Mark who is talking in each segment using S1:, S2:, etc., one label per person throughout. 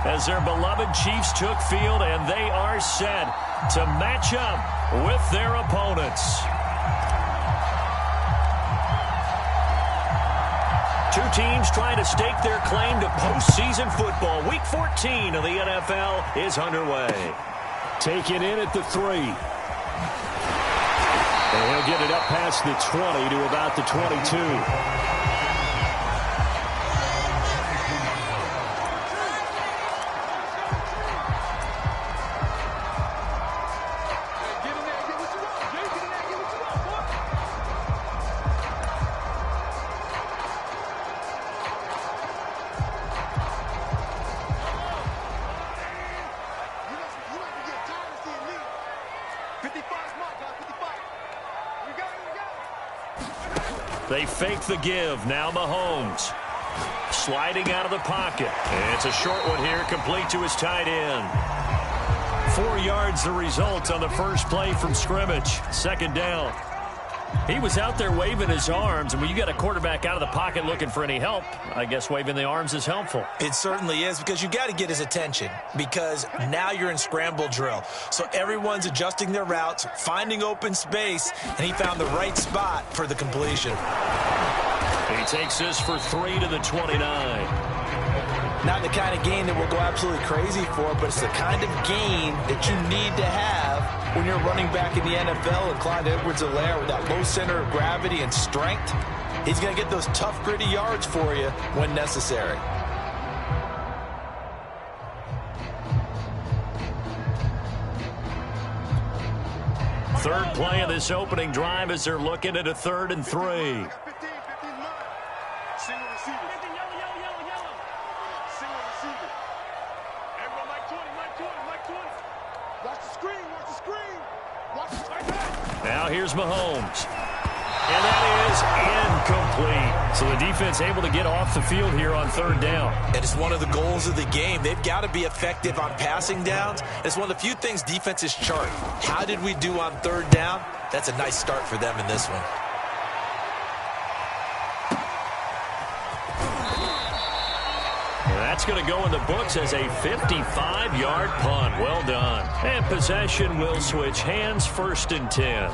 S1: as their beloved Chiefs took field, and they are set to match up with their opponents. Two teams trying to stake their claim to postseason football. Week 14 of the NFL is underway.
S2: Taken in at the 3. And he'll get it up past the 20 to about the 22.
S1: They fake the give. Now Mahomes. Sliding out of the pocket. It's a short one here, complete to his tight end. 4 yards the result on the first play from scrimmage. Second down. He was out there waving his arms, and when you got a quarterback out of the pocket looking for any help, I guess waving the arms is helpful.
S3: It certainly is, because you got to get his attention, because now you're in scramble drill. So everyone's adjusting their routes, finding open space, and he found the right spot for the completion.
S1: He takes this for 3 to the 29.
S3: Not the kind of game that we'll go absolutely crazy for, but it's the kind of game that you need to have when you're running back in the NFL. And Clyde Edwards-Helaire, with that low center of gravity and strength, he's going to get those tough, gritty yards for you when necessary.
S1: Third play of this opening drive as they're looking at a 3rd and 3. Now here's Mahomes. And that is incomplete. So the defense able to get off the field here on 3rd down.
S3: And it's one of the goals of the game. They've got to be effective on passing downs. It's one of the few things defenses chart. How did we do on 3rd down? That's a nice start for them in this one.
S1: That's going to go in the books as a 55-yard punt. Well done. And possession will switch hands, 1st and 10.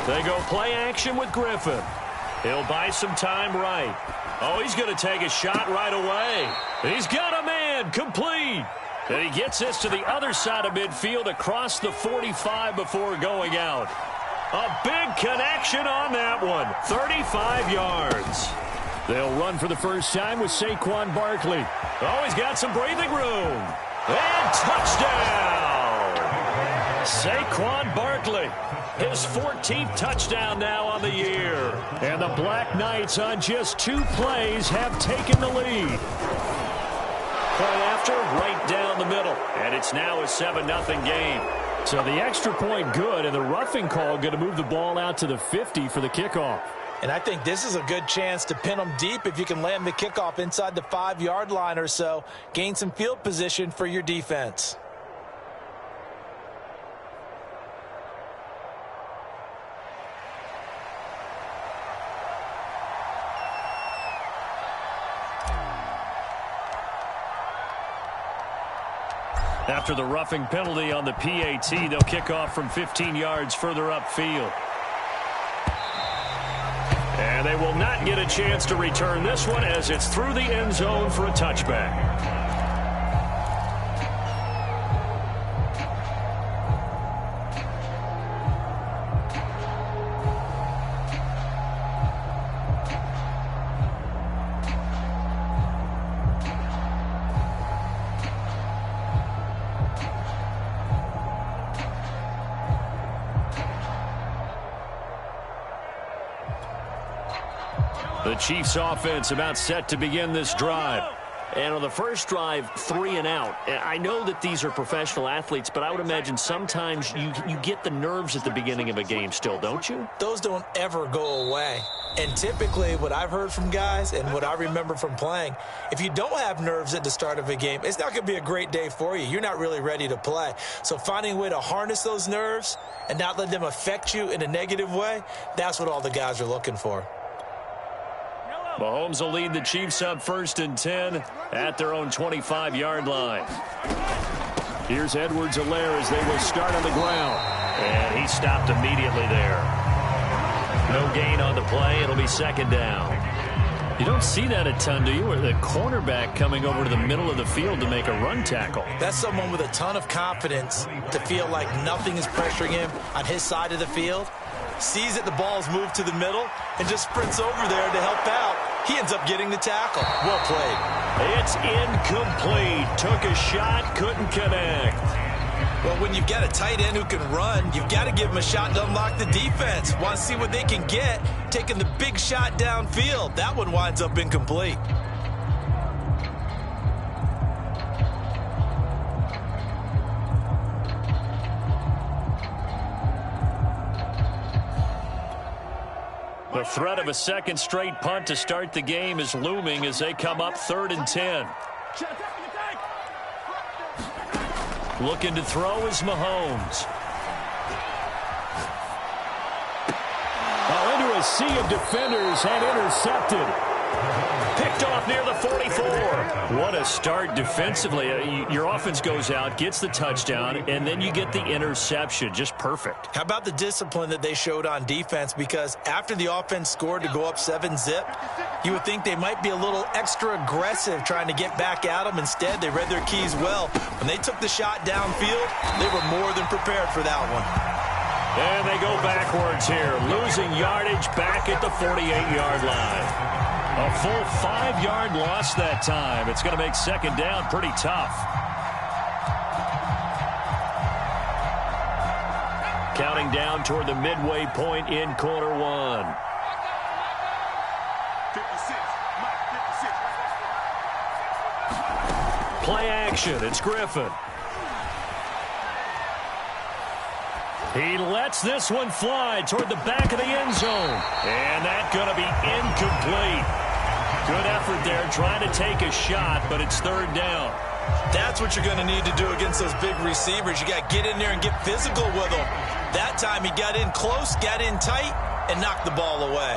S1: They go play action with Griffin. He'll buy some time right. Oh, he's going to take a shot right away. He's got a man, complete. And he gets this to the other side of midfield across the 45 before going out. A big connection on that one. 35 yards.
S2: They'll run for the first time with Saquon Barkley.
S1: Oh, he's got some breathing room. And touchdown. Saquon Barkley. His 14th touchdown now on the year.
S2: And the Black Knights on just 2 plays have taken the lead.
S1: Point after, right down the middle. And it's now a 7-0 game.
S2: So the extra point good, and the roughing call going to move the ball out to the 50 for the kickoff.
S3: And I think this is a good chance to pin them deep if you can land the kickoff inside the 5-yard line or so. Gain some field position for your defense.
S1: After the roughing penalty on the PAT, they'll kick off from 15 yards further upfield. And they will not get a chance to return this one as it's through the end zone for a touchback. The Chiefs offense about set to begin this drive.
S2: And on the first drive, 3 and out. I know that these are professional athletes, but I would imagine sometimes you get the nerves at the beginning of a game still, don't you?
S3: Those don't ever go away. And typically what I've heard from guys and what I remember from playing, if you don't have nerves at the start of a game, it's not going to be a great day for you. You're not really ready to play. So finding a way to harness those nerves and not let them affect you in a negative way, that's what all the guys are looking for.
S1: Mahomes will lead the Chiefs up 1st and 10 at their own 25-yard line.
S2: Here's Edwards-Helaire as they will start on the ground.
S1: And he stopped immediately there. No gain on the play. It'll be 2nd down.
S2: You don't see that a ton, do you? Or the cornerback coming over to the middle of the field to make a run tackle.
S3: That's someone with a ton of confidence to feel like nothing is pressuring him on his side of the field. Sees that the ball is moved to the middle and just sprints over there to help out. He ends up getting the tackle. Well played.
S1: It's incomplete. Took a shot, couldn't connect.
S3: Well, when you've got a tight end who can run, you've got to give him a shot to unlock the defense. Want to see what they can get, taking the big shot downfield. That one winds up incomplete.
S1: The threat of a second straight punt to start the game is looming as they come up 3rd and 10. Looking to throw is Mahomes.
S2: Into a sea of defenders and intercepted.
S1: Picked off near the 44. What a start defensively. Your offense goes out, gets the touchdown, and then you get the interception. Just perfect.
S3: How about the discipline that they showed on defense? Because after the offense scored to go up 7-zip, you would think they might be a little extra aggressive trying to get back at them. Instead, they read their keys well. When they took the shot downfield, they were more than prepared for that one.
S1: And they go backwards here, losing yardage back at the 48-yard line. A full 5-yard loss that time. It's going to make 2nd down pretty tough. Counting down toward the midway point in quarter 1.
S4: 56,
S1: Play action. It's Griffin. He lets this one fly toward the back of the end zone. And that's going to be incomplete. Good effort there, trying to take a shot, but it's 3rd down.
S3: That's what you're going to need to do against those big receivers. You got to get in there and get physical with them. That time he got in close, got in tight, and knocked the ball away.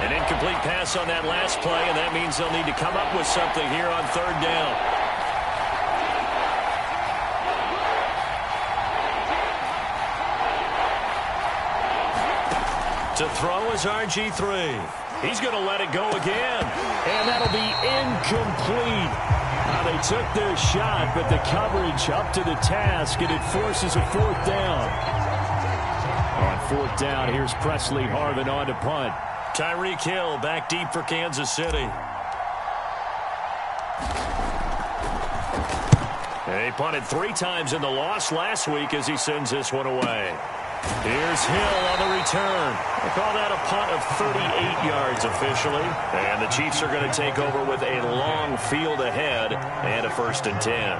S1: An incomplete pass on that last play, and that means they'll need to come up with something here on 3rd down. To throw is RG3. He's going to let it go again.
S2: And that'll be incomplete. They took their shot, but the coverage up to the task, and it forces a 4th down. On 4th down, here's Presley Harvin on to punt.
S1: Tyreek Hill back deep for Kansas City. He punted 3 times in the loss last week as he sends this one away. Here's Hill on the return. They call that a punt of 38 yards officially. And the Chiefs are going to take over with a long field ahead and a 1st and 10.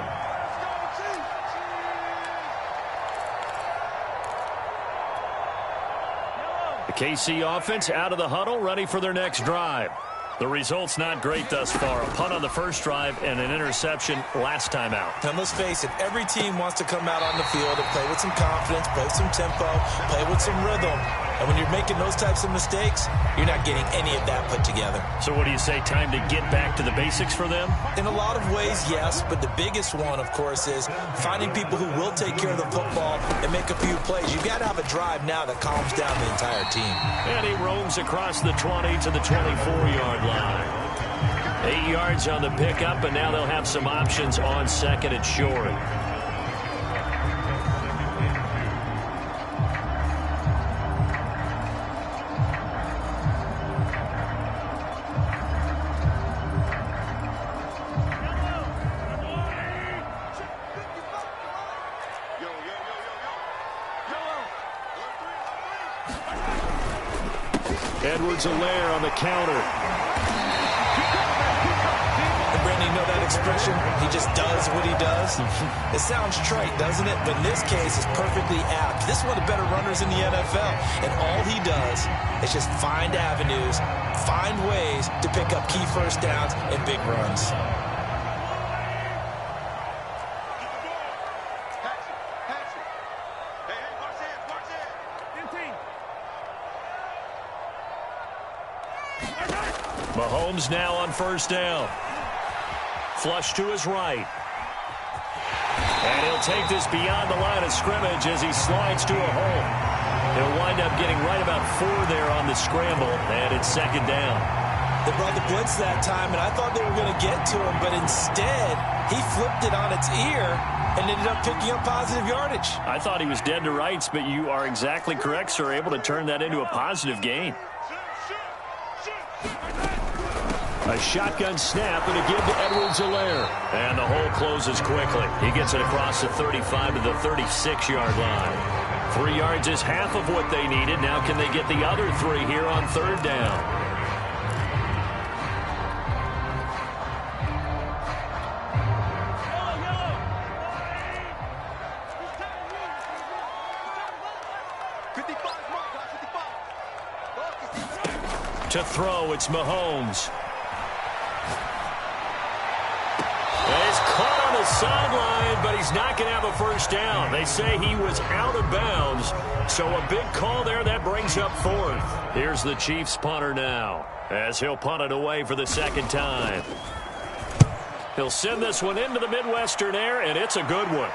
S1: The KC offense out of the huddle, ready for their next drive. The result's not great thus far. A punt on the first drive and an interception last time out.
S3: And let's face it, every team wants to come out on the field and play with some confidence, play with some tempo, play with some rhythm. And when you're making those types of mistakes, you're not getting any of that put together.
S1: So what do you say, time to get back to the basics for them?
S3: In a lot of ways, yes, but the biggest one, of course, is finding people who will take care of the football and make a few plays. You've got to have a drive now that calms down the entire team.
S1: And he roams across the 20 to the 24-yard line. 8 yards on the pickup, and now they'll have some options on 2nd and short.
S2: Edwards-Helaire on the counter.
S3: Brandon, you know that expression? He just does what he does. It sounds trite, doesn't it? But in this case, it's perfectly apt. This is one of the better runners in the NFL. And all he does is just find avenues, find ways to pick up key first downs and big runs.
S1: Mahomes now on first down. Flush to his right. And he'll take this beyond the line of scrimmage as he slides to a hole. He'll wind up getting right about 4 there on the scramble, and it's second down.
S3: They brought the blitz that time, and I thought they were going to get to him, but instead, he flipped it on its ear and ended up picking up positive yardage.
S1: I thought he was dead to rights, but you are exactly correct, sir, able to turn that into a positive gain.
S2: A shotgun snap and a give to Edwards-Helaire.
S1: And the hole closes quickly. He gets it across the 35 to the 36-yard line. 3 yards is half of what they needed. Now can they get the other 3 here on third down? To throw, it's Mahomes. He's caught on the sideline, but he's not going to have a first down. They say he was out of bounds, so a big call there that brings up 4th. Here's the Chiefs punter now, as he'll punt it away for the second time. He'll send this one into the Midwestern air, and it's a good one.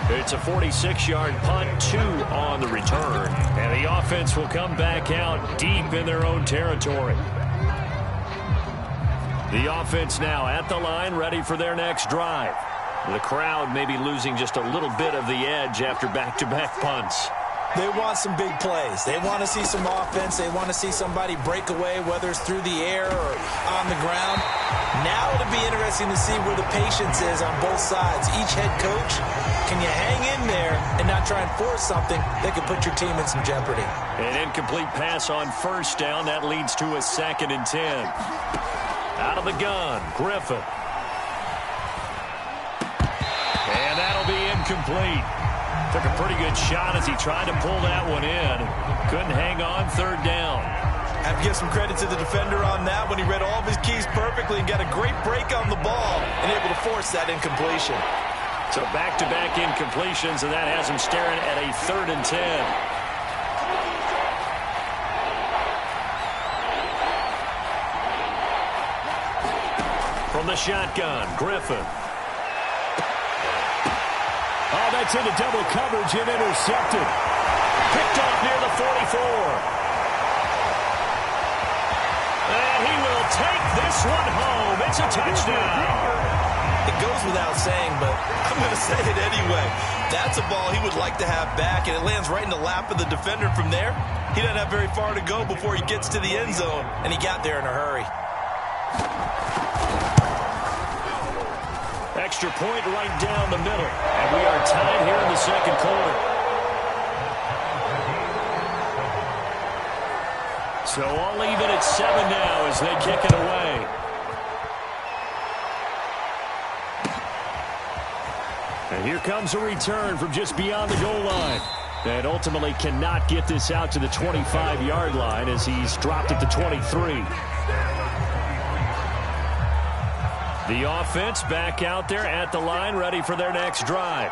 S1: It's a 46-yard punt, 2 on the return. And the offense will come back out deep in their own territory. The offense now at the line, ready for their next drive. The crowd may be losing just a little bit of the edge after back-to-back punts.
S3: They want some big plays. They want to see some offense. They want to see somebody break away, whether it's through the air or on the ground. Now it'll be interesting to see where the patience is on both sides. Each head coach, can you hang in there and not try and force something that could put your team in some jeopardy?
S1: An incomplete pass on first down. That leads to a 2nd and 10. Out of the gun, Griffin. And that'll be incomplete. Took a pretty good shot as he tried to pull that one in. Couldn't hang on, third down.
S3: I have to give some credit to the defender on that when he read all of his keys perfectly and got a great break on the ball and able to force that incompletion.
S1: So back-to-back incompletions, and that has him staring at a 3rd and 10. From the shotgun, Griffin.
S2: Oh, that's into double coverage and intercepted.
S1: Picked off near the 44. And he will take this one home. It's a touchdown.
S3: It goes without saying, but I'm going to say it anyway. That's a ball he would like to have back, and it lands right in the lap of the defender from there. He doesn't have very far to go before he gets to the end zone, and he got there in a hurry.
S1: Extra point right down the middle. And we are tied here in the second quarter. So all even at 7 now as they kick it away. And here comes a return from just beyond the goal line. And ultimately cannot get this out to the 25-yard line as he's dropped at the 23. The offense back out there at the line, ready for their next drive.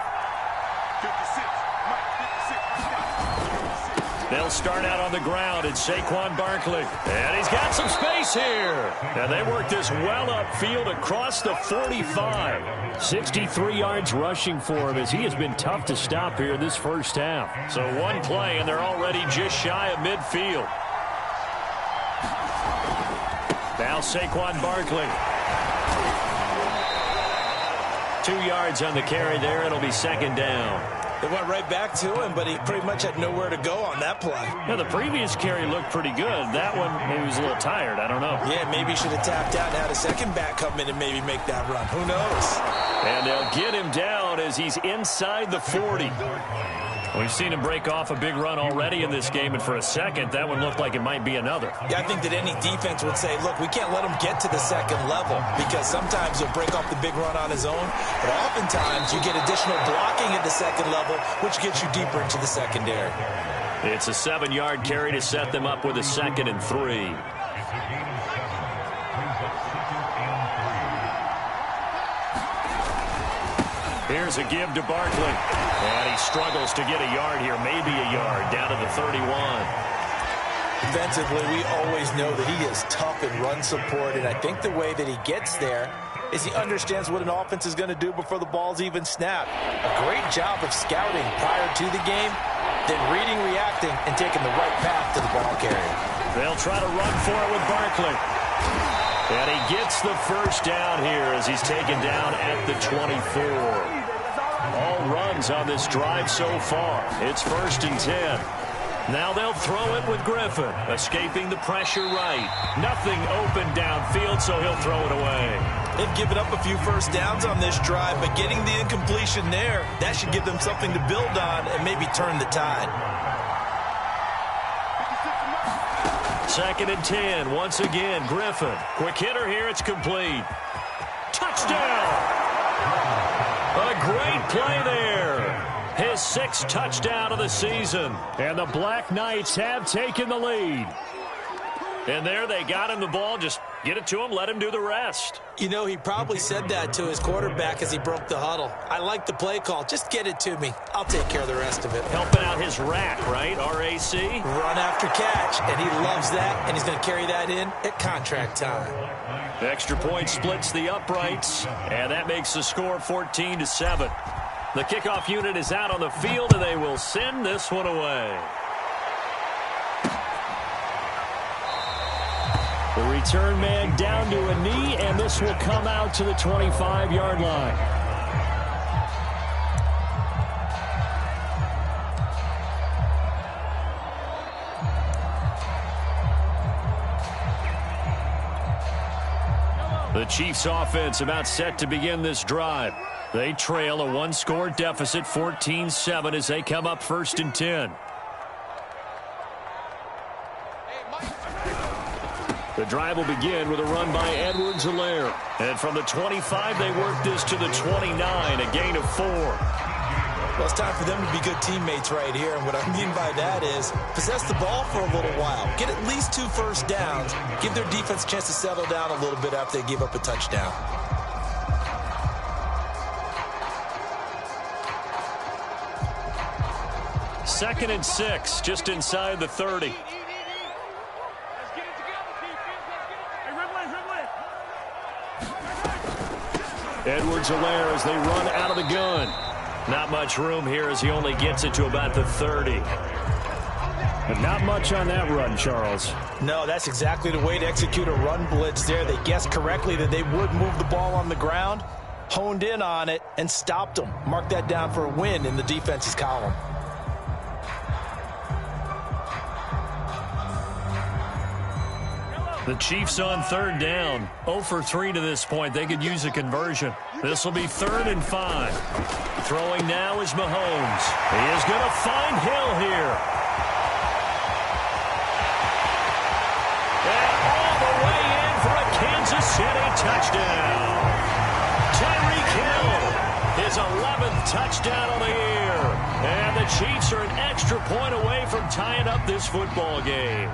S1: They'll start out on the ground. It's Saquon Barkley. And he's got some space here. And they work this well upfield across the 45. 63 yards rushing for him as he has been tough to stop here this first half. So one play, and they're already just shy of midfield. Now Saquon Barkley. 2 yards on the carry there. It'll be second down.
S3: They went right back to him, but he pretty much had nowhere to go on that play.
S1: Yeah, the previous carry looked pretty good. That one, he was a little tired. I don't know.
S3: Yeah, maybe he should have tapped out and had a second back come in and maybe make that run. Who knows?
S1: And they'll get him down as he's inside the 40. We've seen him break off a big run already in this game, and for a second, that one looked like it might be another.
S3: Yeah, I think that any defense would say, look, we can't let him get to the second level, because sometimes he'll break off the big run on his own, but oftentimes you get additional blocking at the second level, which gets you deeper into the secondary.
S1: It's a 7-yard carry to set them up with a 2nd and 3. Here's a give to Barkley. And he struggles to get a yard here, maybe a yard, down to the 31.
S3: Defensively, we always know that he is tough in run support, and I think the way that he gets there is he understands what an offense is going to do before the ball's even snapped. A great job of scouting prior to the game, then reading, reacting, and taking the right path to the ball carrier.
S1: They'll try to run for it with Barkley. And he gets the first down here as he's taken down at the 24. All runs on this drive so far. It's 1st and 10. Now they'll throw it with Griffin, escaping the pressure right. Nothing open downfield, so he'll throw it away.
S3: They've given up a few first downs on this drive, but getting the incompletion there, that should give them something to build on and maybe turn the tide.
S1: 2nd and 10. Once again, Griffin. Quick hitter here. It's complete. Touchdown! A great play there. His 6th touchdown of the season.
S2: And the Black Knights have taken the lead.
S1: And there they got him the ball. Just get it to him. Let him do the rest.
S3: You know, he probably said that to his quarterback as he broke the huddle. I like the play call. Just get it to me. I'll take care of the rest of it.
S1: Helping out his rack, right? R-A-C?
S3: Run after catch. And he loves that. And he's going to carry that in at contract time.
S1: The extra point splits the uprights. And that makes the score 14-7. The kickoff unit is out on the field, and they will send this one away.
S2: The return man down to a knee, and this will come out to the 25-yard line.
S1: The Chiefs offense about set to begin this drive. They trail a 1-score deficit, 14-7, as they come up 1st and 10. The drive will begin with a run by Edwards-Helaire. And from the 25, they work this to the 29, a gain of 4.
S3: Well, it's time for them to be good teammates right here. And what I mean by that is possess the ball for a little while. Get at least 2 first downs. Give their defense a chance to settle down a little bit after they give up a touchdown.
S1: Second and 6, just inside the 30. Edwards-Helaire as they run out of the gun. Not much room here as he only gets it to about the 30.
S2: But not much on that run, Charles.
S3: No, that's exactly the way to execute a run blitz there. They guessed correctly that they would move the ball on the ground, honed in on it, and stopped them. Mark that down for a win in the defense's column.
S1: The Chiefs on 3rd down. 0 for 3 to this point. They could use a conversion. This will be 3rd and 5. Throwing now is Mahomes. He is going to find Hill here. And all the way in for a Kansas City touchdown. Tyreek Hill, his 11th touchdown of the year. And the Chiefs are an extra point away from tying up this football game.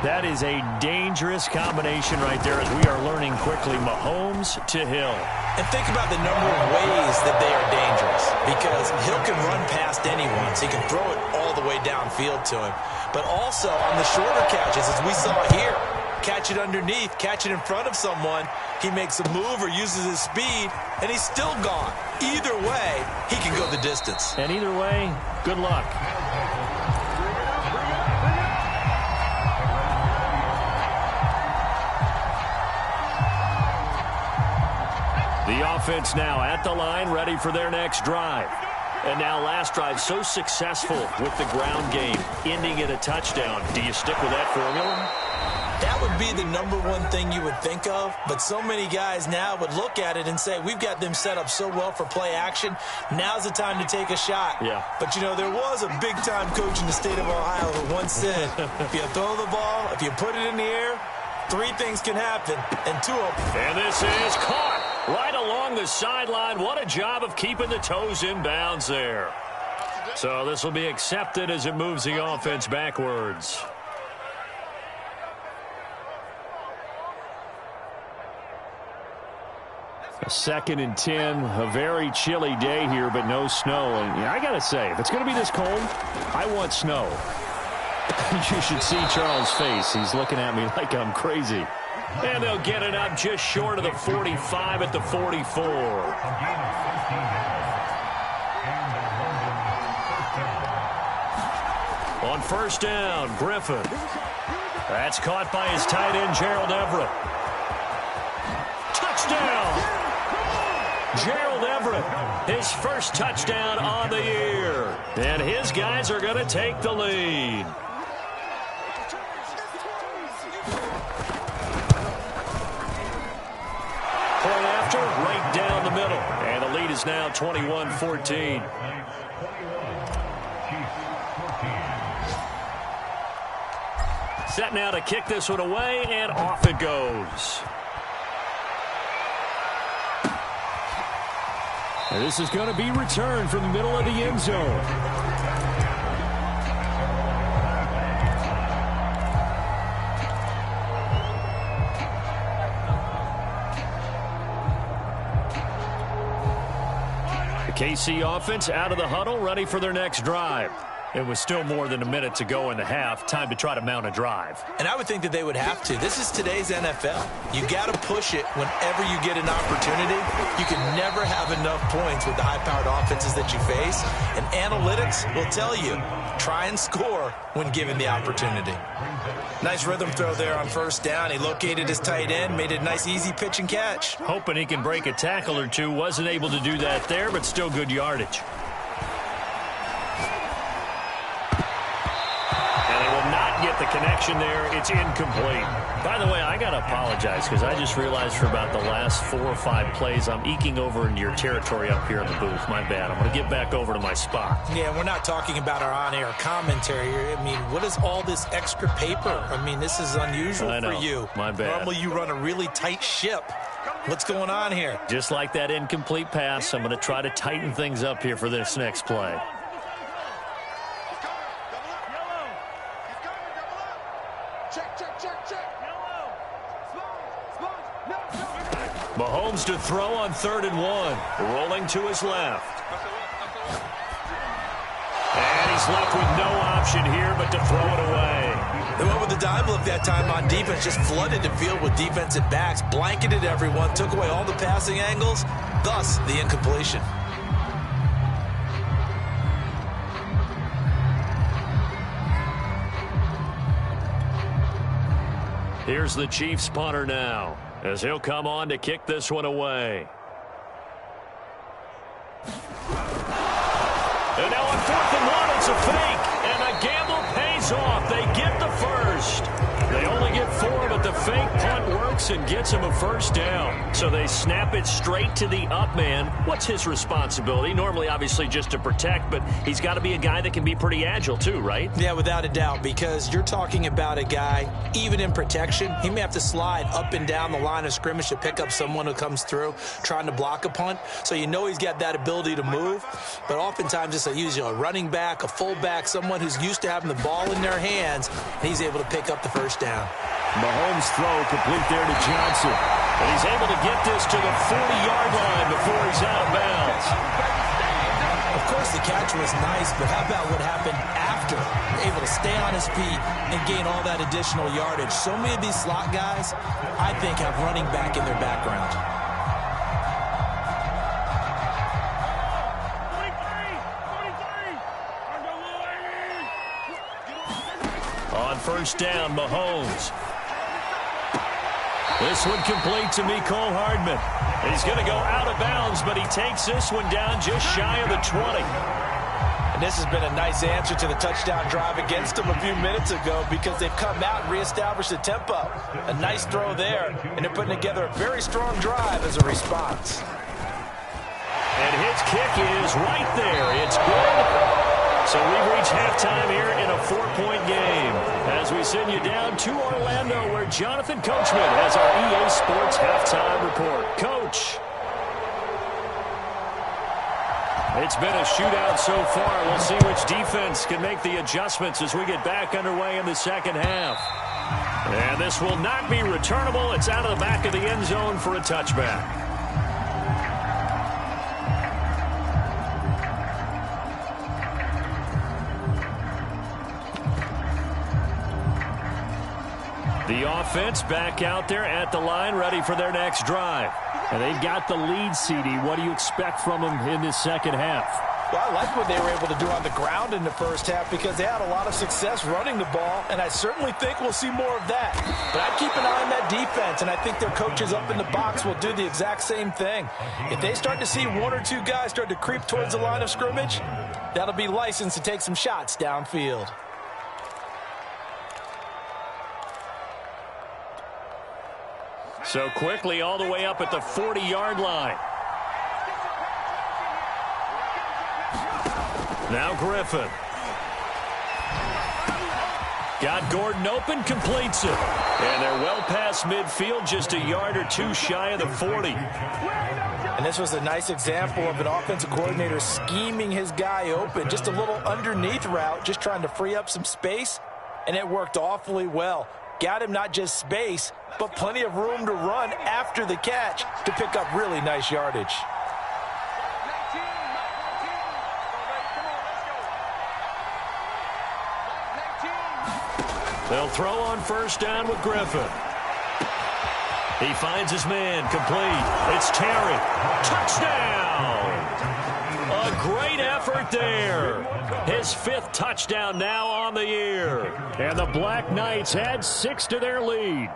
S1: That is a dangerous combination right there as we are learning quickly. Mahomes to Hill.
S3: And think about the number of ways that they are dangerous, because Hill can run past anyone, so he can throw it all the way downfield to him. But also on the shorter catches, as we saw here, catch it underneath, catch it in front of someone, he makes a move or uses his speed, and he's still gone. Either way, he can go the distance.
S1: And either way, good luck. The offense now at the line, ready for their next drive. And now last drive so successful with the ground game, ending in a touchdown. Do you stick with that formula?
S3: That would be the #1 thing you would think of, but so many guys now would look at it and say, we've got them set up so well for play action. Now's the time to take a shot.
S2: Yeah.
S3: But, you know, there was a big-time coach in the state of Ohio who once said, if you throw the ball, if you put it in the air, 3 things can happen, and 2 of them.
S1: And this is caught right along the sideline. What a job of keeping the toes in bounds there. So this will be accepted as it moves the offense backwards.
S2: A 2nd and 10, a very chilly day here, but no snow. And I got to say, if it's going to be this cold, I want snow. You should see Charles' face. He's looking at me like I'm crazy.
S1: And they'll get it up just short of the 45 at the 44. On 1st down, Griffin. That's caught by his tight end, Gerald Everett. Touchdown! Gerald Everett, his first touchdown on the year. And his guys are going to take the lead. Point after, right down the middle. And the lead is now 21-14. Set now to kick this one away, and off it goes.
S2: And this is going to be returned from the middle of the end zone.
S1: The KC offense out of the huddle, ready for their next drive. It was still more than a minute to go in the half. Time to try to mount a drive.
S3: And I would think that they would have to. This is today's NFL. You got to push it whenever you get an opportunity. You can never have enough points with the high-powered offenses that you face. And analytics will tell you, try and score when given the opportunity. Nice rhythm throw there on 1st down. He located his tight end, made it a nice, easy pitch and catch.
S1: Hoping he can break a tackle or two. Wasn't able to do that there, but still good yardage. Get the connection there. It's incomplete. By the way, I got to apologize because I just realized for about the last 4 or 5 plays, I'm eking over into your territory up here in the booth. My bad. I'm going to get back over to my spot.
S3: Yeah, we're not talking about our on-air commentary here. I mean, what is all this extra paper? I mean, this is unusual for you.
S1: My bad.
S3: Normally you run a really tight ship. What's going on here?
S1: Just like that incomplete pass, I'm going to try to tighten things up here for this next play. Mahomes to throw on 3rd and 1. Rolling to his left. And he's left with no option here but to throw it away.
S3: They went with the dime look that time on defense, just flooded the field with defensive backs, blanketed everyone, took away all the passing angles, thus the incompletion.
S1: Here's the Chiefs punter now, as he'll come on to kick this one away. And now on 4th and 1, it's a fake, and the gamble pays off. They get the first. They only get 4, but the fake punt works and gets him a 1st down. So they snap it straight to the up man. What's his responsibility? Normally, obviously, just to protect, but he's got to be a guy that can be pretty agile too, right?
S3: Yeah, without a doubt, because you're talking about a guy, even in protection, he may have to slide up and down the line of scrimmage to pick up someone who comes through trying to block a punt. So you know he's got that ability to move, but oftentimes it's a running back, a fullback, someone who's used to having the ball in their hands, and he's able to pick up the 1st down.
S2: Mahomes' throw complete there to Johnson.
S1: And he's able to get this to the 40-yard line before he's out of bounds.
S3: Of course, the catch was nice, but how about what happened after? Able to stay on his feet and gain all that additional yardage. So many of these slot guys, I think, have running back in their background.
S1: On 1st down, Mahomes. This one complete to Mecole Hardman. He's going to go out of bounds, but he takes this one down just shy of the 20.
S3: And this has been a nice answer to the touchdown drive against them a few minutes ago because they've come out and reestablished the tempo. A nice throw there, and they're putting together a very strong drive as a response.
S1: And his kick is right there. It's good. So we've reached halftime here in a 4-point game as we send you down to Orlando where Jonathan Coachman has our EA Sports halftime report. Coach. It's been a shootout so far. We'll see which defense can make the adjustments as we get back underway in the second half. And this will not be returnable. It's out of the back of the end zone for a touchback. The offense back out there at the line, ready for their next drive.
S2: And they've got the lead, CD. What do you expect from them in this second half?
S3: Well, I like what they were able to do on the ground in the first half because they had a lot of success running the ball, and I certainly think we'll see more of that. But I'd keep an eye on that defense, and I think their coaches up in the box will do the exact same thing. If they start to see one or two guys start to creep towards the line of scrimmage, that'll be licensed to take some shots downfield.
S1: So quickly all the way up at the 40-yard line. Now Griffin. Got Gordon open, completes it. And they're well past midfield, just a yard or two shy of the 40.
S3: And this was a nice example of an offensive coordinator scheming his guy open. Just a little underneath route, just trying to free up some space. And it worked awfully well. Got him not just space, but plenty of room to run after the catch to pick up really nice yardage.
S1: They'll throw on first down with Griffin. He finds his man, complete. It's Terry. Touchdown! A great effort there. His 5th touchdown now on the year.
S2: And the Black Knights add 6 to their lead.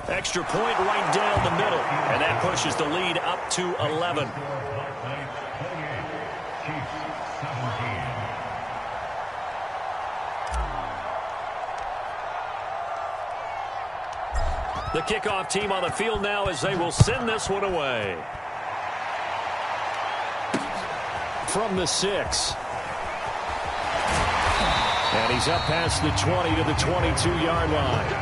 S1: Extra point right down the middle. And that pushes the lead up to 11. The kickoff team on the field now as they will send this one away.
S2: From the 6. And he's up past the 20 to the 22-yard line.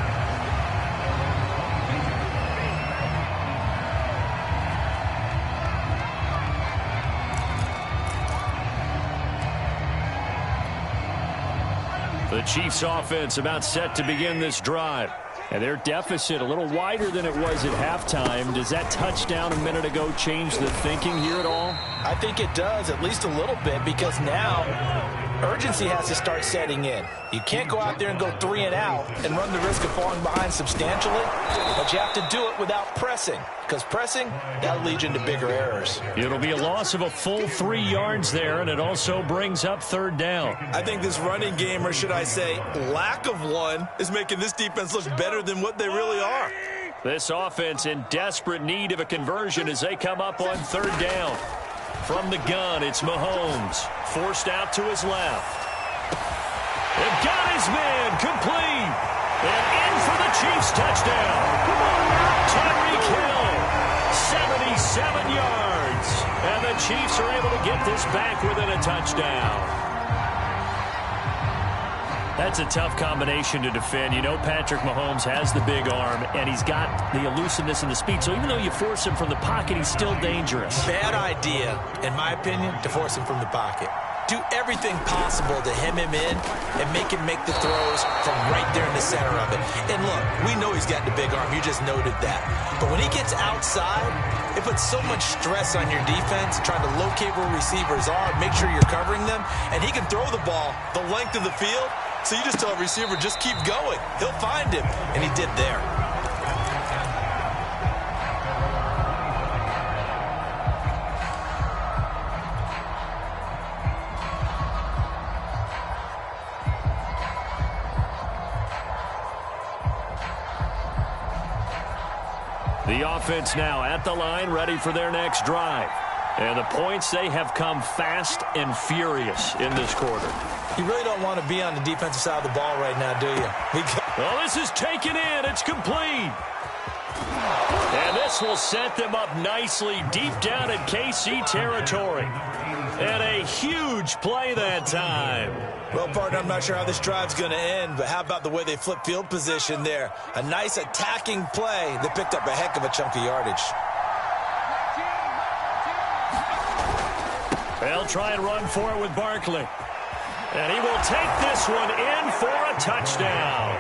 S1: The Chiefs offense about set to begin this drive.
S2: And their deficit a little wider than it was at halftime. Does that touchdown a minute ago change the thinking here at all?
S3: I think it does, at least a little bit, because now urgency has to start setting in. You can't go out there and go 3 and out and run the risk of falling behind substantially, but you have to do it without pressing, because pressing, that'll lead you into bigger errors.
S1: It'll be a loss of a full 3 yards there, and it also brings up third down.
S4: I think this running game, or should I say lack of one, is making this defense look better than what they really are.
S1: This offense in desperate need of a conversion as they come up on third down. From the gun, it's Mahomes. Forced out to his left. They've got his man complete. And in for the Chiefs touchdown. Tyreek Hill, 77 yards. And the Chiefs are able to get this back within a touchdown. That's a tough combination to defend. You know Patrick Mahomes has the big arm, and he's got the elusiveness and the speed. So even though you force him from the pocket, he's still dangerous.
S3: Bad idea, in my opinion, to force him from the pocket. Do everything possible to hem him in and make him make the throws from right there in the center of it. And look, we know he's got the big arm. You just noted that. But when he gets outside, it puts so much stress on your defense trying to locate where receivers are, make sure you're covering them, and he can throw the ball the length of the field. So you just tell a receiver, just keep going. He'll find him, and he did there.
S1: The offense now at the line, ready for their next drive. And the points, they have come fast and furious in this quarter.
S3: You really don't want to be on the defensive side of the ball right now, do you?
S1: Well, this is taken in. It's complete. And this will set them up nicely deep down in KC territory. And a huge play that time.
S3: Well, partner, I'm not sure how this drive's going to end, but how about the way they flip field position there? A nice attacking play that picked up a heck of a chunk of yardage.
S1: They'll try and run for it with Barkley. And he will take this one in for a touchdown.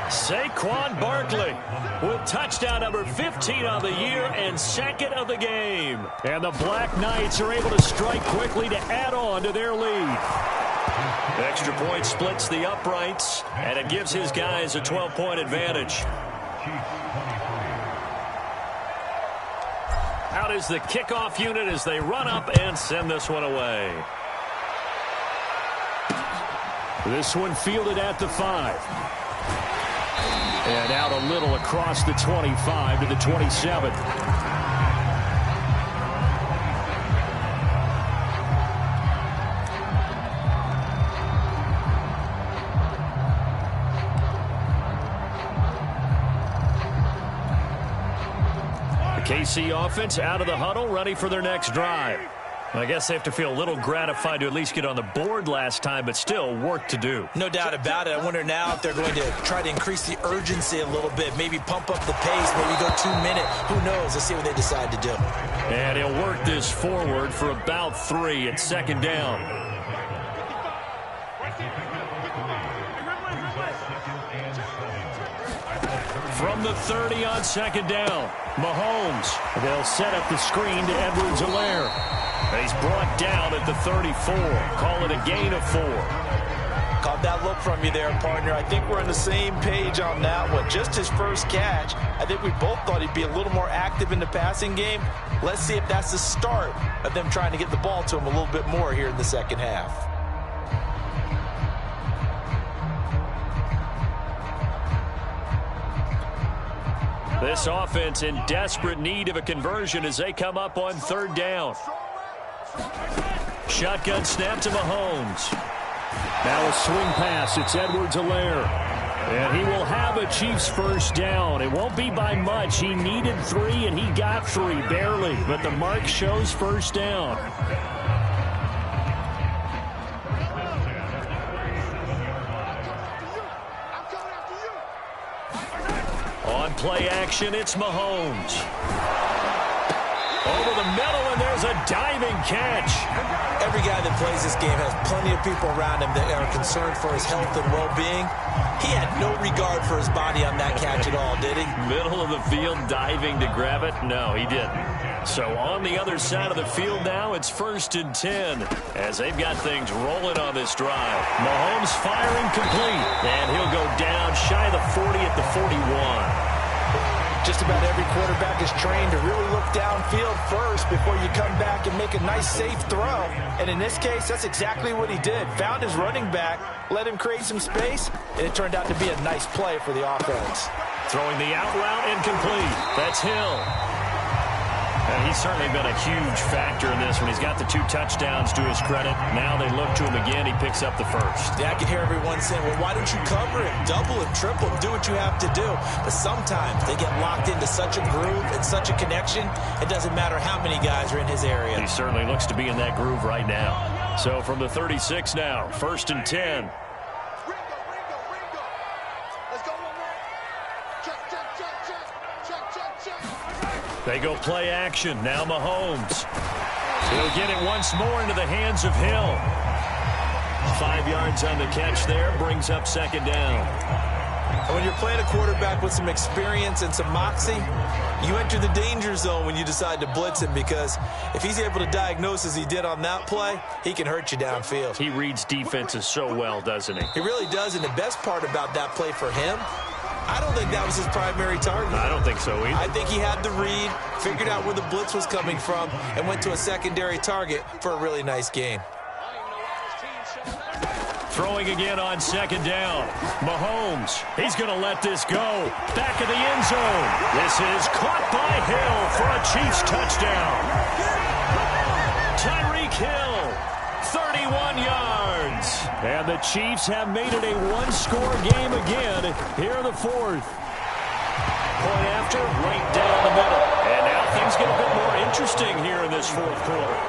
S1: Saquon Barkley with touchdown number 15 on the year and second of the game. And the Black Knights are able to strike quickly to add on to their lead. Extra point splits the uprights, and it gives his guys a 12-point advantage. Out is the kickoff unit as they run up and send this one away. This one fielded at the 5. And out a little across the 25 to the 27. The KC offense out of the huddle, ready for their next drive. I guess they have to feel a little gratified to at least get on the board last time, but still work to do.
S3: No doubt about it. I wonder now if they're going to try to increase the urgency a little bit, maybe pump up the pace, maybe go 2 minute. Who knows? Let's see what they decide to do.
S1: And he'll work this forward for about 3 at second down. From the 30 on second down, Mahomes. They'll set up the screen to Edwards-Helaire. He's brought down at the 34. Call it a gain of 4.
S3: Caught that look from you there, partner. I think we're on the same page on that one. Just his first catch. I think we both thought he'd be a little more active in the passing game. Let's see if that's the start of them trying to get the ball to him a little bit more here in the second half.
S1: This offense in desperate need of a conversion as they come up on third down. Shotgun snap to Mahomes. Now a swing pass. It's Edwards-Helaire. And he will have a Chiefs first down. It won't be by much. He needed 3, and he got 3, barely. But the mark shows first down. On play action, it's Mahomes. Over the middle, and there's a diving catch.
S3: Every guy that plays this game has plenty of people around him that are concerned for his health and well-being. He had no regard for his body on that catch at all, did he?
S1: Middle of the field, diving to grab it? No, he didn't. So on the other side of the field now, it's 1st and 10 as they've got things rolling on this drive. Mahomes firing complete, and he'll go down shy of the 40 at the 41.
S3: Just about every quarterback is trained to really look downfield first before you come back and make a nice, safe throw. And in this case, that's exactly what he did. Found his running back, let him create some space, and it turned out to be a nice play for the offense.
S1: Throwing the out route incomplete. That's Hill. And he's certainly been a huge factor in this one. He's got the 2 touchdowns to his credit. Now they look to him again. He picks up the first.
S3: Yeah, I can hear everyone saying, well, why don't you cover him, double him, triple him, do what you have to do. But sometimes they get locked into such a groove and such a connection, it doesn't matter how many guys are in his area.
S1: He certainly looks to be in that groove right now. So from the 36 now, 1st and 10. They go play action. Now Mahomes. He'll get it once more into the hands of Hill. 5 yards on the catch there. Brings up second down.
S3: When you're playing a quarterback with some experience and some moxie, you enter the danger zone when you decide to blitz him, because if he's able to diagnose as he did on that play, he can hurt you downfield.
S1: He reads defenses so well, doesn't he?
S3: He really does, and the best part about that play for him, I don't think that was his primary target.
S1: I don't think so either.
S3: I think he had the read, figured out where the blitz was coming from, and went to a secondary target for a really nice gain.
S1: Throwing again on second down. Mahomes, he's going to let this go. Back of the end zone. This is caught by Hill for a Chiefs touchdown. Tyreek Hill, 31 yards.
S2: And the Chiefs have made it a one-score game again here in the fourth.
S1: Point after, right down the middle. And now things get a bit more interesting here in this fourth quarter.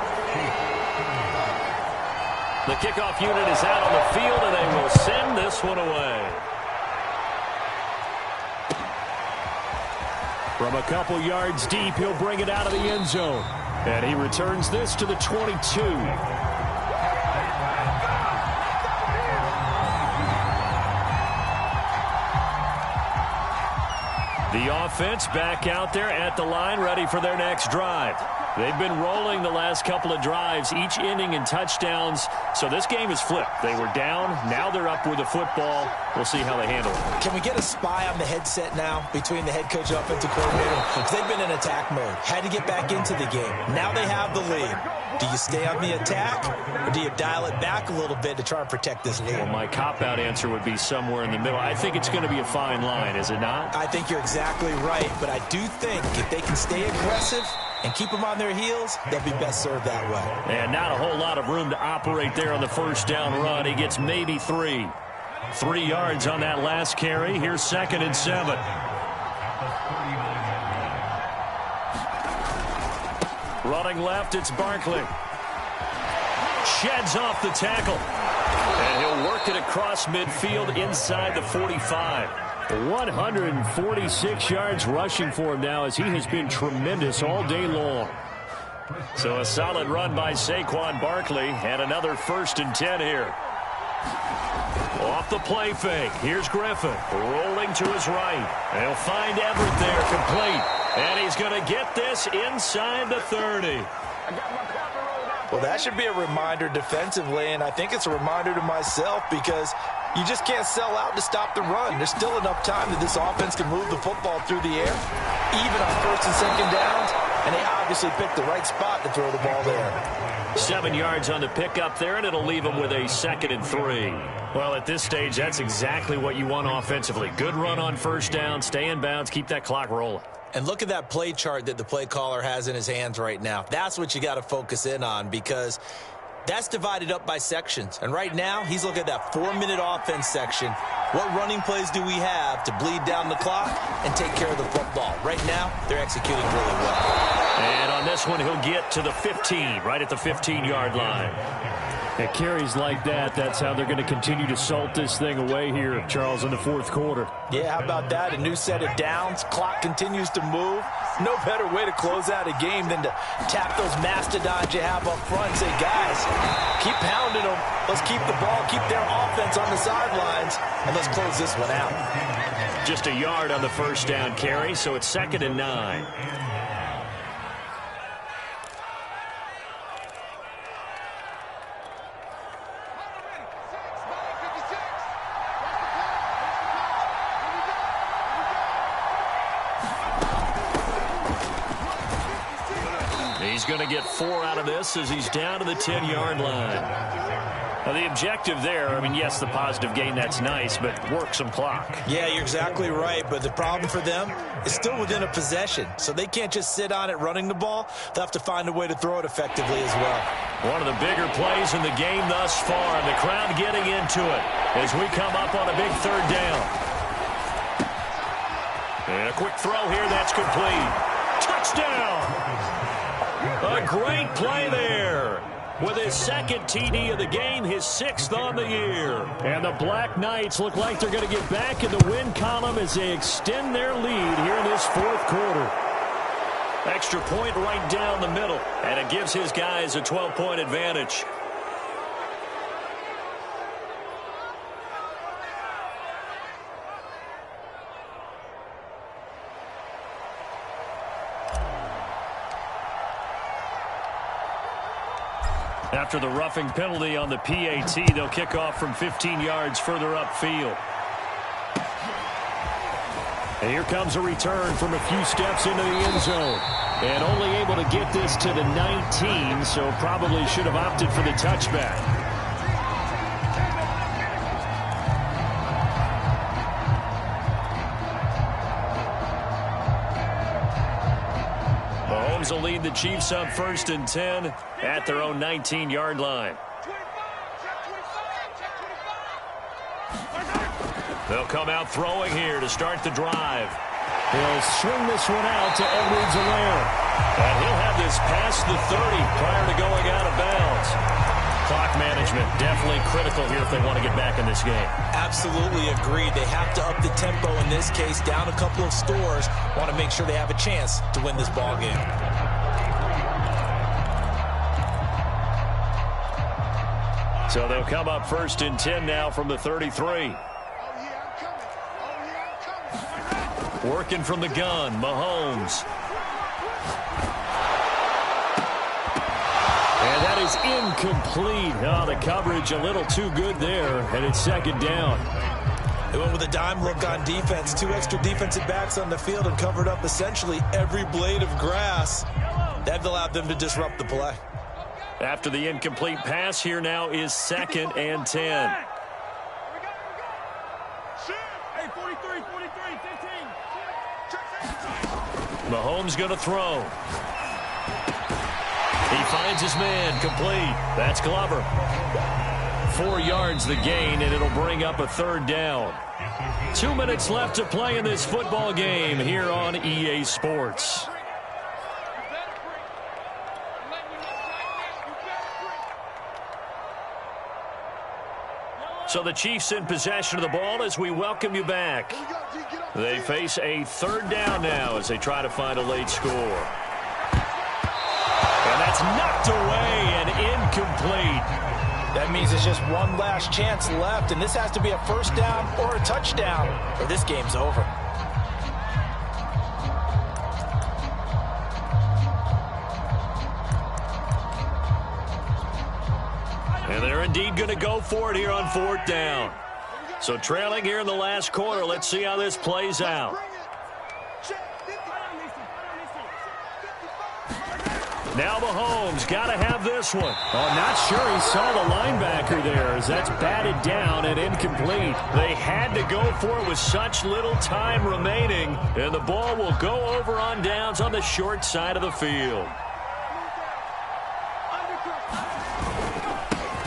S1: The kickoff unit is out on the field, and they will send this one away.
S2: From a couple yards deep, he'll bring it out of the end zone. And he returns this to the 22.
S1: The offense back out there at the line, ready for their next drive. They've been rolling the last couple of drives, each inning in touchdowns. So this game is flipped. They were down. Now they're up with the football. We'll see how they handle it.
S3: Can we get a spy on the headset now between the head coach and offensive coordinator? Because they've been in attack mode. Had to get back into the game. Now they have the lead. Do you stay on the attack, or do you dial it back a little bit to try and protect this lead?
S1: Well, my cop-out answer would be somewhere in the middle. I think it's going to be a fine line, is it not?
S3: I think you're exactly right, but I do think if they can stay aggressive and keep them on their heels, they'll be best served that way.
S1: And not a whole lot of room to operate there on the first down run. He gets maybe 3. 3 yards on that last carry. Here's 2nd and 7. Running left, it's Barkley. Sheds off the tackle. And he'll work it across midfield inside the 45.
S2: 146 yards rushing for him now, as he has been tremendous all day long.
S1: So a solid run by Saquon Barkley, and another 1st and 10 here. Off the play fake. Here's Griffin rolling to his right. They'll find Everett there, complete. And he's going to get this inside the 30.
S3: Well, that should be a reminder defensively, and I think it's a reminder to myself, because you just can't sell out to stop the run. There's still enough time that this offense can move the football through the air, even on 1st and 2nd downs, and they obviously picked the right spot to throw the ball there.
S1: 7 yards on the pickup there, and it'll leave them with a 2nd and 3. Well, at this stage, that's exactly what you want offensively. Good run on 1st down, stay in bounds, keep that clock rolling.
S3: And look at that play chart that the play caller has in his hands right now. That's what you got to focus in on, because that's divided up by sections. And right now, he's looking at that 4-minute offense section. What running plays do we have to bleed down the clock and take care of the football? Right now, they're executing really well.
S1: And on this one, he'll get to the 15, right at the 15-yard line.
S2: At carries like that, that's how they're going to continue to salt this thing away here, Charles, in the fourth quarter.
S3: Yeah, how about that? A new set of downs. Clock continues to move. No better way to close out a game than to tap those mastodons you have up front and say, guys, keep pounding them. Let's keep the ball, keep their offense on the sidelines, and let's close this one out.
S1: Just a yard on the 1st down carry, so it's 2nd and 9. He's going to get 4 out of this as he's down to the 10-yard line. Now, the objective there, I mean, yes, the positive gain, that's nice, but work some clock.
S3: Yeah, you're exactly right, but the problem for them is still within a possession, so they can't just sit on it running the ball. They'll have to find a way to throw it effectively as well.
S1: One of the bigger plays in the game thus far, and the crowd getting into it as we come up on a big 3rd down. And a quick throw here, that's complete. Touchdown! A great play there. With his 2nd TD of the game, his 6th on the year.
S2: And the Black Knights look like they're going to get back in the win column as they extend their lead here in this fourth quarter.
S1: Extra point right down the middle, and it gives his guys a 12-point advantage. After the roughing penalty on the PAT, they'll kick off from 15 yards further upfield.
S2: And here comes a return from a few steps into the end zone. And only able to get this to the 19, so probably should have opted for the touchback.
S1: Mahomes will lead the Chiefs on 1st and 10 at their own 19-yard line. They'll come out throwing here to start the drive.
S2: He'll swing this one out to Edwards-Helaire.
S1: And he'll have this past the 30 prior to going out of bounds. Clock management definitely critical here if they want to get back in this game.
S3: Absolutely agreed. They have to up the tempo in this case, down a couple of scores. Want to make sure they have a chance to win this ball game.
S1: So they'll come up 1st and 10 now from the 33. Working from the gun, Mahomes.
S2: And that is incomplete. Oh, the coverage a little too good there, and it's 2nd down.
S3: They went with a dime look on defense. 2 extra defensive backs on the field and covered up essentially every blade of grass. That allowed them to disrupt the play.
S1: After the incomplete pass, here now is 2nd and 10. Mahomes going to throw. He finds his man, complete. That's Glover. 4 yards the gain, and it'll bring up a 3rd down. 2 minutes left to play in this football game here on EA Sports. So the Chiefs in possession of the ball as we welcome you back. They face a 3rd down now as they try to find a late score. And that's knocked away and incomplete.
S3: That means it's just one last chance left, and this has to be a 1st down or a touchdown, or this game's over.
S1: And they're indeed going to go for it here on 4th down. So trailing here in the last quarter, let's see how this plays out. Now Mahomes got to have this one.
S2: Oh, not sure he saw the linebacker there as that's batted down and incomplete.
S1: They had to go for it with such little time remaining, and the ball will go over on downs on the short side of the field.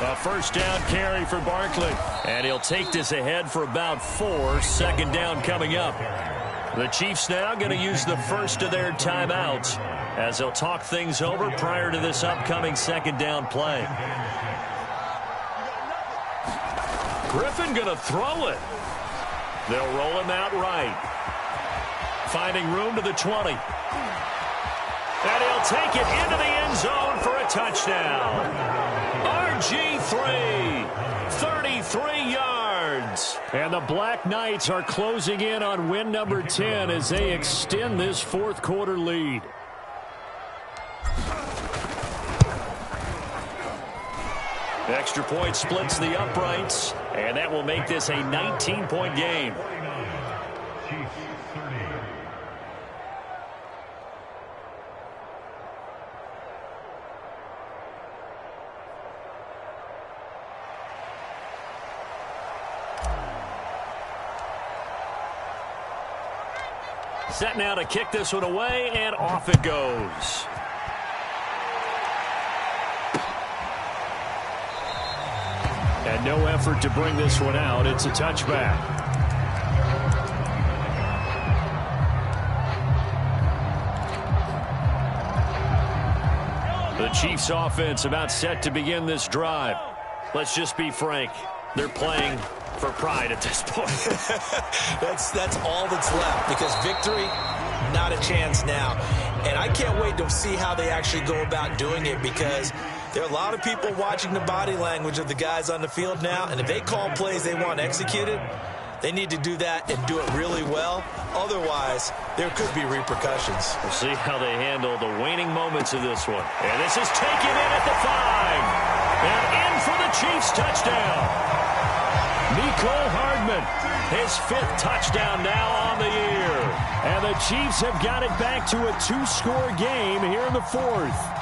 S1: A 1st down carry for Barkley. And he'll take this ahead for about 4. 2nd down coming up. The Chiefs now going to use the first of their timeouts as they'll talk things over prior to this upcoming 2nd down play. Griffin going to throw it. They'll roll him out right. Finding room to the 20. And he'll take it into the end zone for a touchdown. RG3, 33 yards.
S2: And the Black Knights are closing in on win number 10 as they extend this 4th quarter lead.
S1: Extra point splits the uprights, and that will make this a 19-point game. Set now to kick this one away, and off it goes.
S2: And no effort to bring this one out. It's a touchback.
S1: The Chiefs offense about set to begin this drive. Let's just be frank. They're playing for pride at this point.
S3: That's all that's left, because victory, not a chance now. And I can't wait to see how they actually go about doing it, because there are a lot of people watching the body language of the guys on the field now, and if they call plays they want executed, they need to do that and do it really well. Otherwise, there could be repercussions.
S1: We'll see how they handle the waning moments of this one. And this is taken in at the 5. And in for the Chiefs touchdown. Mecole Hardman, his 5th touchdown now on the year.
S2: And the Chiefs have got it back to a 2-score game here in the 4th.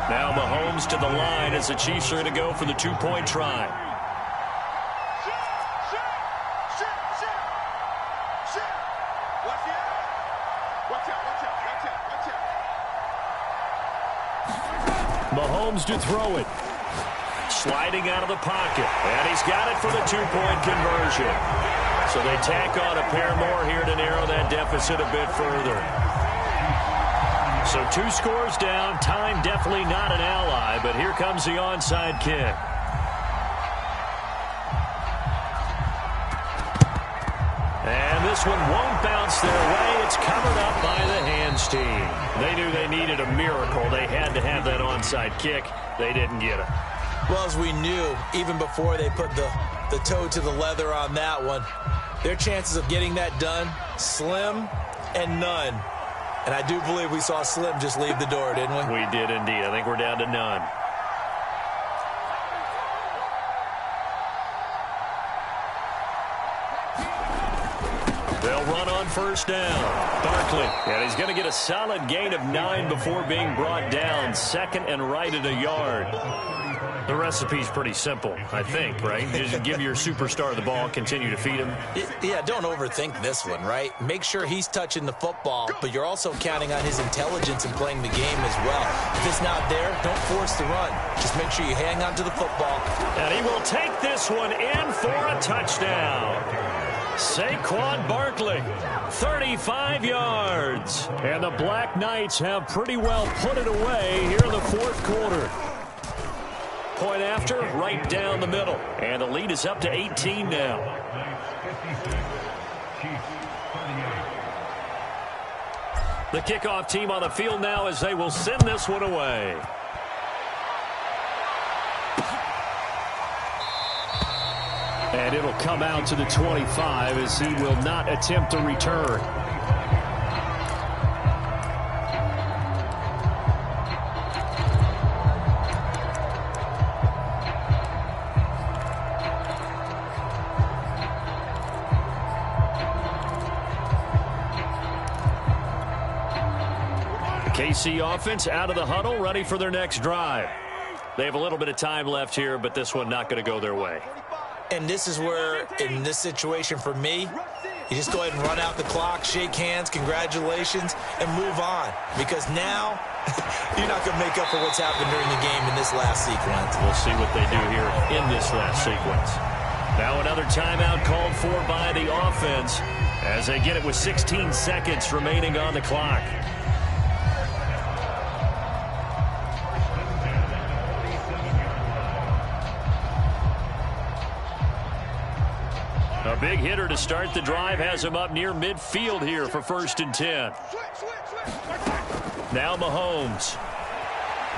S1: Now Mahomes to the line as the Chiefs are going to go for the 2-point try.
S2: Mahomes to throw it.
S1: Sliding out of the pocket. And he's got it for the two-point conversion. So they tack on a pair more here to narrow that deficit a bit further. So 2 scores down. Time definitely not an ally, but here comes the onside kick. And this one won't bounce their way. It's covered up by the hands team. They knew they needed a miracle. They had to have that onside kick. They didn't get it.
S3: Well, as we knew, even before they put the toe to the leather on that one, their chances of getting that done, slim and none. And I do believe we saw Slim just leave the door, didn't we?
S1: We did indeed. I think we're down to none. They'll run on first down. Barkley. And he's going to get a solid gain of 9 before being brought down. 2nd and right at a yard. The recipe's pretty simple, I think, right? Just give your superstar the ball, continue to feed him.
S3: Yeah, don't overthink this one, right? Make sure he's touching the football, but you're also counting on his intelligence in playing the game as well. If it's not there, don't force the run. Just make sure you hang on to the football.
S1: And he will take this one in for a touchdown. Saquon Barkley, 35 yards.
S2: And the Black Knights have pretty well put it away here in the 4th quarter.
S1: Point after, right down the middle. And the lead is up to 18 now. The kickoff team on the field now as they will send this one away.
S2: And it'll come out to the 25 as he will not attempt to return.
S1: KC offense out of the huddle, ready for their next drive. They have a little bit of time left here, but this one not going to go their way.
S3: And this is where, in this situation for me, you just go ahead and run out the clock, shake hands, congratulations, and move on. Because now, you're not going to make up for what's happened during the game in this last sequence.
S1: We'll see what they do here in this last sequence. Now another timeout called for by the offense as they get it with 16 seconds remaining on the clock. A big hitter to start the drive has him up near midfield here for 1st and 10. Now Mahomes.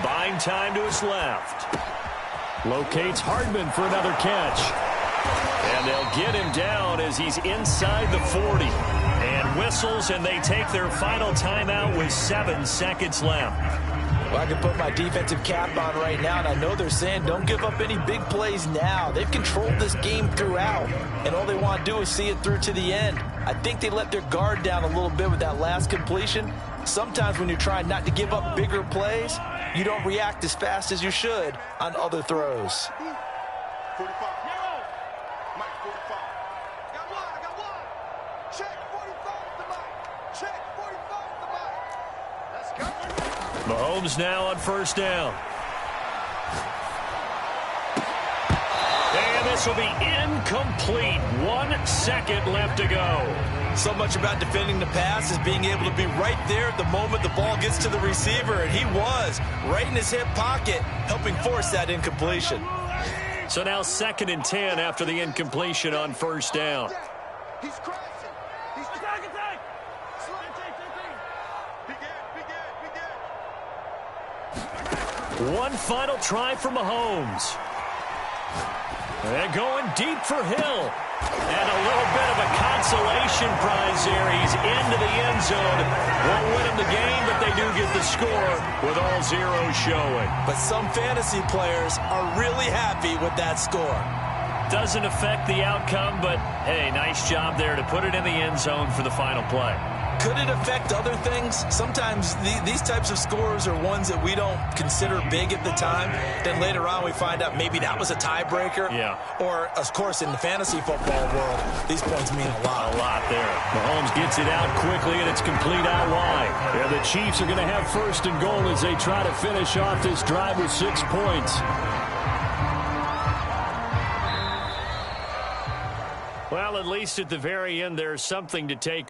S1: Buying time to his left.
S2: Locates Hardman for another catch.
S1: And they'll get him down as he's inside the 40. And whistles, and they take their final timeout with 7 seconds left.
S3: Well, I can put my defensive cap on right now, and I know they're saying don't give up any big plays now. They've controlled this game throughout, and all they want to do is see it through to the end. I think they let their guard down a little bit with that last completion. Sometimes when you're trying not to give up bigger plays, you don't react as fast as you should on other throws.
S1: Mahomes now on first down. And this will be incomplete. 1 second left to go.
S3: So much about defending the pass is being able to be right there at the moment the ball gets to the receiver, and he was right in his hip pocket, helping force that incompletion.
S1: So now 2nd and 10 after the incompletion on first down.
S5: He's crashing. He's attack.
S1: One final try for Mahomes. And going deep for Hill. And a little bit of a consolation prize there. He's into the end zone. Won't win him the game, but they do get the score with all zeros showing.
S3: But some fantasy players are really happy with that score.
S1: Doesn't affect the outcome, but hey, nice job there to put it in the end zone for the final play.
S3: Could it affect other things? Sometimes these types of scores are ones that we don't consider big at the time. Then later on we find out maybe that was a tiebreaker.
S1: Yeah.
S3: Or, of course, in the fantasy football world, these points mean a lot.
S1: A lot there.
S2: Mahomes gets it out quickly, and it's complete out wide. Yeah, the Chiefs are going to have first and goal as they try to finish off this drive with 6 points.
S1: Well, at least at the very end, there's something to take